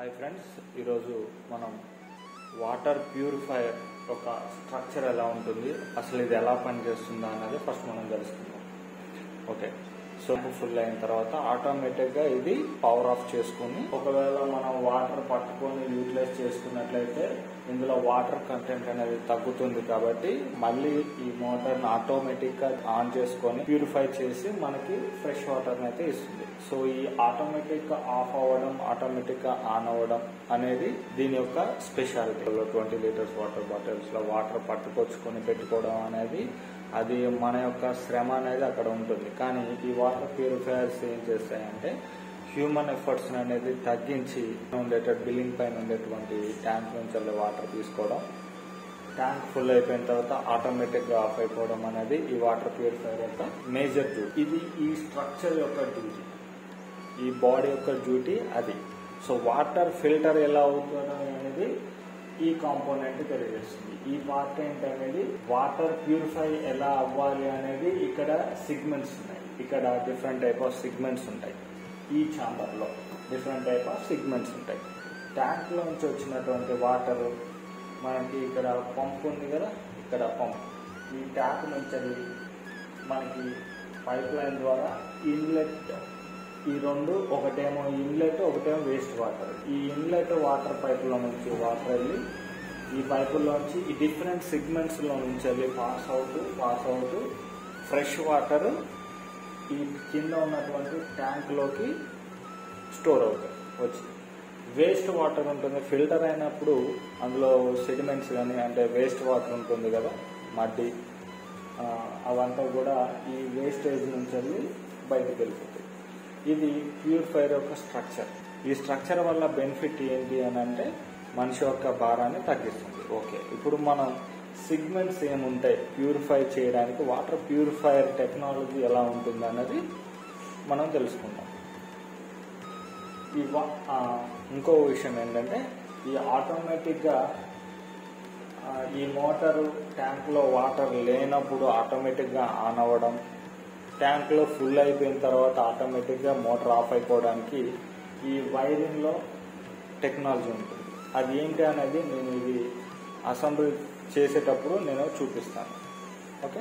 Hi friends, ఈరోజు మనం water purifier ఒక స్ట్రక్చర్ ఎలా ఉంటుంది, అసలు ఇది ఎలా పనిచేస్తుందా అన్నది ఫస్ట్ మనం తెలుసుకుందాం. ఓకే, సో ఫుల్ అయిన తర్వాత ఆటోమేటిక్గా ఇది పవర్ ఆఫ్ చేసుకుని, ఒకవేళ మనం వాటర్ పట్టుకొని యూటిలైజ్ చేసుకున్నట్లయితే ఇందులో వాటర్ కంటెంట్ అనేది తగ్గుతుంది. కాబట్టి మళ్ళీ ఈ మోటార్ని ఆటోమేటిక్గా ఆన్ చేసుకొని ప్యూరిఫై చేసి మనకి ఫ్రెష్ వాటర్ అయితే ఇస్తుంది. సో ఈ ఆటోమేటిక్గా ఆఫ్ అవ్వడం, ఆటోమేటిక్గా ఆన్ అవ్వడం అనేది దీని యొక్క స్పెషాలిటీ. 20 లీటర్స్ వాటర్ బాటిల్స్ లో వాటర్ పట్టుకొచ్చుకొని పెట్టుకోవడం అనేది అది మన యొక్క శ్రమ అనేది అక్కడ ఉంటుంది. కానీ ఈ వాటర్ ప్యూరిఫైయర్స్ ఏం చేస్తాయంటే హ్యూమన్ ఎఫర్ట్స్ అనేది తగ్గించి బిల్లింగ్ పైన ఉండేటువంటి ట్యాంక్ నుంచి వాటర్ తీసుకోవడం, ట్యాంక్ ఫుల్ అయిపోయిన తర్వాత ఆటోమేటిక్ గా ఆఫ్ అయిపోవడం అనేది ఈ వాటర్ ప్యూరిఫైయర్ యొక్క మేజర్ డ్యూటీ. ఇది ఈ స్ట్రక్చర్ యొక్క డ్యూటీ, ఈ బాడీ యొక్క డ్యూటీ అది. సో వాటర్ ఫిల్టర్ ఎలా అవుతుంది అనేది ఈ కాంపోనెంట్ తెలియజేస్తుంది. ఈ పార్ట్ ఏంటనేది వాటర్ ప్యూరిఫై ఎలా అవ్వాలి అనేది ఇక్కడ సిగ్మెంట్స్ ఉన్నాయి. ఇక్కడ డిఫరెంట్ టైప్ ఆఫ్ సిగ్మెంట్స్ ఉంటాయి. ఈ ఛాంబర్ లో డిఫరెంట్ టైప్ ఆఫ్ సిగ్మెంట్స్ ఉంటాయి. ట్యాంక్ లో నుంచి వచ్చినటువంటి వాటర్ మనకి ఇక్కడ పంప్ ఉంది కదా, ఇక్కడ పంప్ ఈ ట్యాప్ నుంచి మనకి పైప్ లైన్ ద్వారా ఇన్లెట్, ఈ రెండు, ఒకటేమో ఇన్లెట్, ఒకటేమో వేస్ట్ వాటర్. ఈ ఇన్లెట్ వాటర్ పైపులో నుంచి వాటర్ వెళ్ళి ఈ పైపుల్లోంచి ఈ డిఫరెంట్ సిగ్మెంట్స్ లో నుంచి వెళ్ళి పాస్ అవుతూ ఫ్రెష్ వాటర్ ఈ కింద ఉన్నటువంటి ట్యాంక్ లోకి స్టోర్ అవుతాయి. వచ్చి వేస్ట్ వాటర్ ఉంటుంది. ఫిల్టర్ అయినప్పుడు అందులో సెడిమెంట్స్ కానీ, అంటే వేస్ట్ వాటర్ ఉంటుంది కదా, మడ్డి, అవంతా కూడా ఈ వేస్టేజ్ నుంచి వెళ్ళి బయటకు వెళ్ళిపోతాయి. ఇది ప్యూరిఫైయర్ యొక్క స్ట్రక్చర్. ఈ స్ట్రక్చర్ వల్ల బెనిఫిట్ ఏంటి అని అంటే మనిషి యొక్క భారాన్ని తగ్గిస్తుంది. ఓకే, ఇప్పుడు మనం సిగ్మెంట్స్ ఏముంటాయి ప్యూరిఫై చేయడానికి, వాటర్ ప్యూరిఫైయర్ టెక్నాలజీ ఎలా ఉంటుంది అన్నది మనం తెలుసుకుందాం. ఇంకో విషయం ఏంటంటే ఈ ఆటోమేటిక్గా ఈ మోటారు ట్యాంక్లో వాటర్ లేనప్పుడు ఆటోమేటిక్గా ఆన్ అవ్వడం, ట్యాంక్లో ఫుల్ అయిపోయిన తర్వాత ఆటోమేటిక్గా మోటార్ ఆఫ్ అయిపోవడానికి ఈ వైరింగ్లో టెక్నాలజీ ఉంటుంది. అది ఏంటి అనేది నేను ఇది అసెంబ్లీ చేసేటప్పుడు నేను చూపిస్తాను. ఓకే.